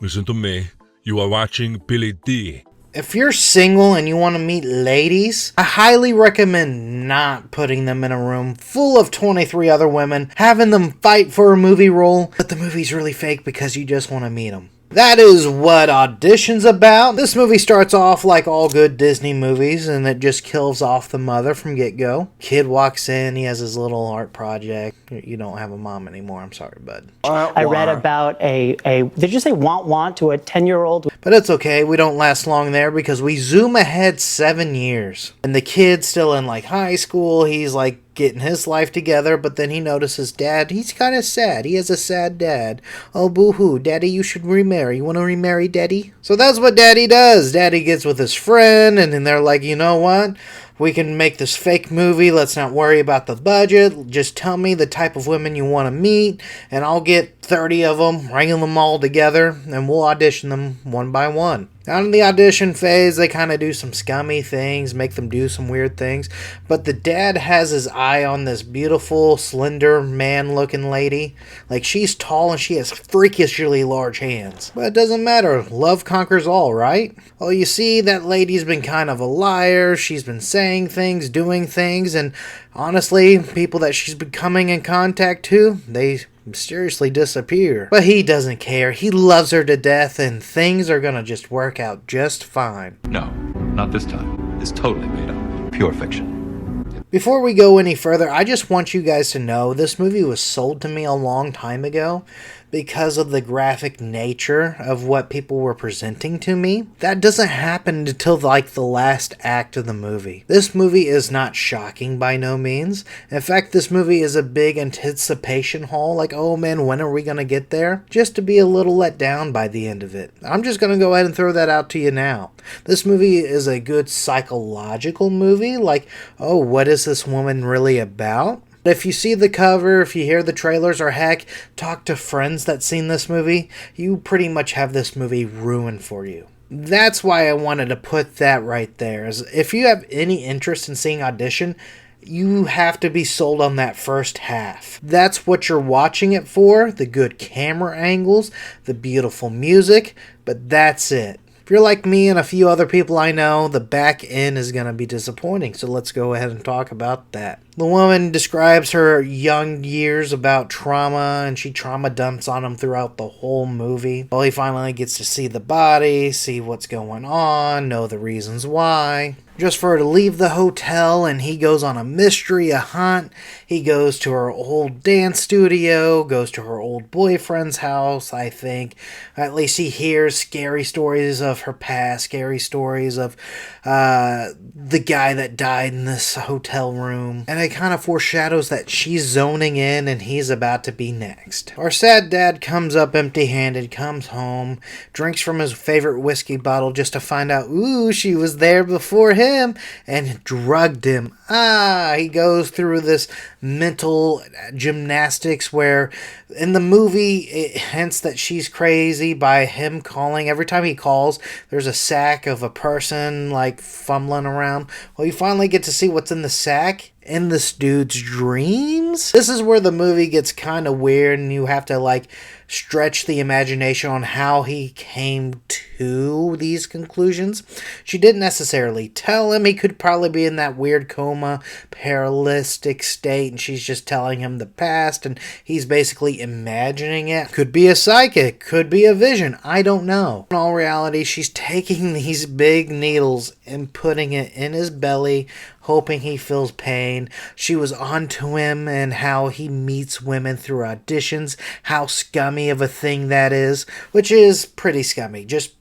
Listen to me. You are watching Billy D. If you're single and you want to meet ladies, I highly recommend not putting them in a room full of 23 other women, having them fight for a movie role, but the movie's really fake because you just want to meet them. That is what Audition's about. This movie starts off like all good Disney movies, and it just kills off the mother from get-go. Kid walks in, he has his little art project. You don't have a mom anymore, I'm sorry, bud. I read about did you say want to a 10-year-old? But it's okay, we don't last long there because we zoom ahead 7 years. And the kid's still in like high school, he's like getting his life together, but then he notices dad, he's kind of sad. He has a sad dad. Oh, boo-hoo, daddy, you should remarry. You want to remarry, daddy? So that's what daddy does. Daddy gets with his friend, and then they're like, you know what? We can make this fake movie. Let's not worry about the budget. Just tell me the type of women you want to meet, and I'll get 30 of them, wrangle them all together, and we'll audition them one by one. Down in the audition phase, they kind of do some scummy things, make them do some weird things. But the dad has his eye on this beautiful, slender, man-looking lady. Like, she's tall and she has freakishly large hands. But it doesn't matter. Love conquers all, right? Well, you see, that lady's been kind of a liar. She's been saying things, doing things, and honestly, people that she's been coming in contact to, they mysteriously disappear. But he doesn't care. He loves her to death, and things are gonna just work out just fine. No, not this time. It's totally made up. Pure fiction. Before we go any further, I just want you guys to know this movie was sold to me a long time ago because of the graphic nature of what people were presenting to me. That doesn't happen until like the last act of the movie. This movie is not shocking by no means. In fact, this movie is a big anticipation haul, like, oh man, when are we gonna get there? Just to be a little let down by the end of it. I'm just gonna go ahead and throw that out to you now. This movie is a good psychological movie, like, oh, what is this woman really about? If you see the cover, if you hear the trailers, or heck, talk to friends that seen this movie, you pretty much have this movie ruined for you. That's why I wanted to put that right there. If you have any interest in seeing Audition, you have to be sold on that first half. That's what you're watching it for, the good camera angles, the beautiful music, but that's it. If you're like me and a few other people I know, the back end is going to be disappointing, so let's go ahead and talk about that. The woman describes her young years about trauma, and she trauma dumps on him throughout the whole movie. Well, he finally gets to see the body, see what's going on, know the reasons why. Just for her to leave the hotel, and he goes on a mystery, a hunt. He goes to her old dance studio, goes to her old boyfriend's house, I think. At least he hears scary stories of her past, scary stories of the guy that died in this hotel room. And it kind of foreshadows that she's zoning in and he's about to be next. Our sad dad comes up empty-handed, comes home, drinks from his favorite whiskey bottle just to find out, ooh, she was there before him, and drugged him. He goes through this mental gymnastics where in the movie it hints that she's crazy by him calling. Every time he calls, there's a sack of a person like fumbling around. Well, you finally get to see what's in the sack in this dude's dreams. This is where the movie gets kind of weird, and you have to like stretch the imagination on how he came to these conclusions. She didn't necessarily tell him. He could probably be in that weird coma, paralytic state, and she's just telling him the past, and he's basically imagining it. Could be a psychic, could be a vision, I don't know. In all reality, she's taking these big needles and putting it in his belly, hoping he feels pain. She was onto him and how he meets women through auditions, how scummy of a thing that is, which is pretty scummy. Just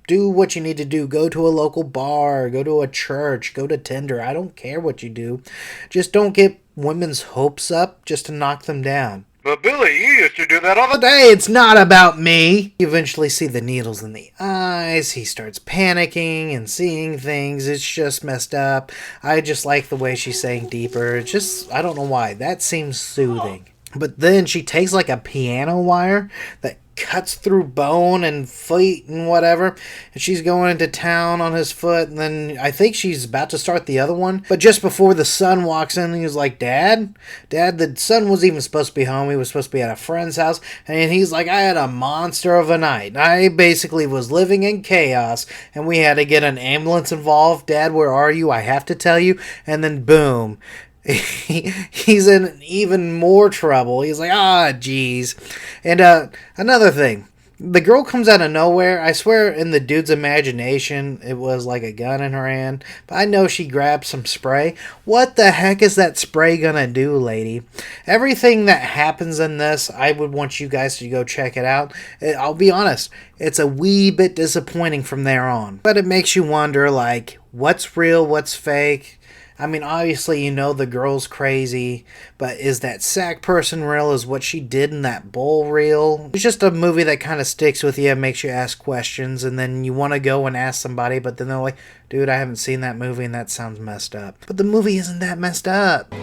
do what you need to do. Go to a local bar, go to a church, go to Tinder. I don't care what you do. Just don't get women's hopes up just to knock them down. But Billy, you used to do that all the day. It's not about me. You eventually see the needles in the eyes. He starts panicking and seeing things. It's just messed up. I just like the way she's saying deeper. It's just, I don't know why. That seems soothing. But then she takes like a piano wire that cuts through bone and feet and whatever, and she's going into town on his foot, and then I think she's about to start the other one, but just before the son walks in, he was like, Dad, the son was even supposed to be home. He was supposed to be at a friend's house, and he's like, I had a monster of a night. I basically was living in chaos, and we had to get an ambulance involved. Dad, where are you? I have to tell you. And then boom, he's in even more trouble. He's like, geez. And another thing, the girl comes out of nowhere. I swear in the dude's imagination it was like a gun in her hand, but I know she grabbed some spray. What the heck is that spray gonna do, lady? Everything that happens in this, I would want you guys to go check it out. I'll be honest, it's a wee bit disappointing from there on, but it makes you wonder, like, what's real, what's fake? I mean, obviously, you know the girl's crazy, but is that sack person real? Is what she did in that bowl real? It's just a movie that kind of sticks with you, makes you ask questions, and then you want to go and ask somebody, but then they're like, dude, I haven't seen that movie, and that sounds messed up. But the movie isn't that messed up.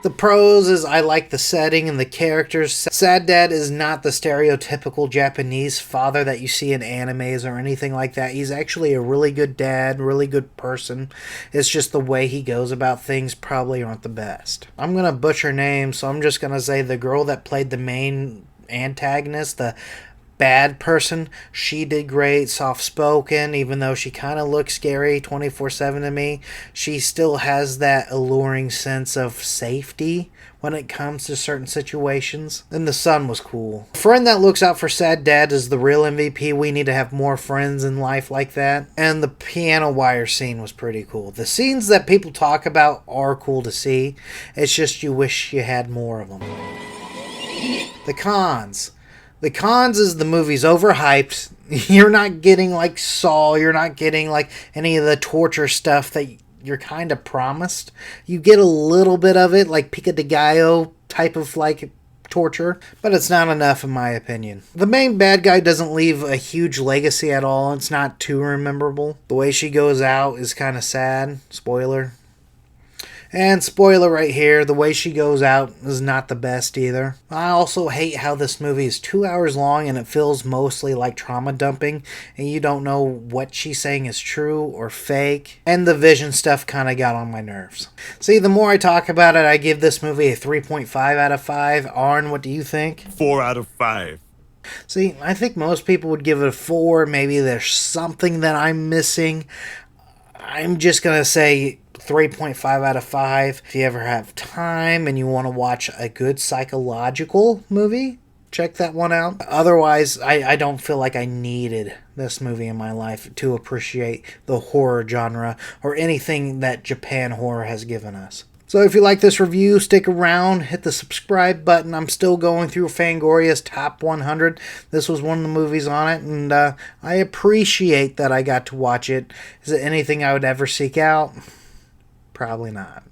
The pros is I like the setting and the characters. Sad Dad is not the stereotypical Japanese father that you see in animes or anything like that. He's actually a really good dad, really good person. It's just the way he goes about things probably aren't the best. I'm going to butcher names, so I'm just going to say the girl that played the main antagonist, the bad person, she did great, soft-spoken, even though she kind of looks scary 24/7 to me. She still has that alluring sense of safety when it comes to certain situations. And the son was cool. A friend that looks out for Sad Dad is the real MVP. We need to have more friends in life like that. And the piano wire scene was pretty cool. The scenes that people talk about are cool to see. It's just you wish you had more of them. The cons. The cons is the movie's overhyped. You're not getting like Saw. You're not getting like any of the torture stuff that you're kind of promised. You get a little bit of it, like Pica de Gallo type of like torture, but it's not enough in my opinion. The main bad guy doesn't leave a huge legacy at all. It's not too memorable. The way she goes out is kind of sad. Spoiler. And spoiler right here, the way she goes out is not the best either. I also hate how this movie is 2 hours long and it feels mostly like trauma dumping, and you don't know what she's saying is true or fake. And the vision stuff kind of got on my nerves. See, the more I talk about it, I give this movie a 3.5 out of 5. Arn, what do you think? 4 out of 5. See, I think most people would give it a 4. Maybe there's something that I'm missing. I'm just going to say 3.5 out of 5. If you ever have time and you want to watch a good psychological movie, check that one out. Otherwise, I don't feel like I needed this movie in my life to appreciate the horror genre or anything that Japan horror has given us. So if you like this review, stick around, hit the subscribe button. I'm still going through Fangoria's top 100. This was one of the movies on it, and I appreciate that I got to watch it. Is it anything I would ever seek out? Probably not.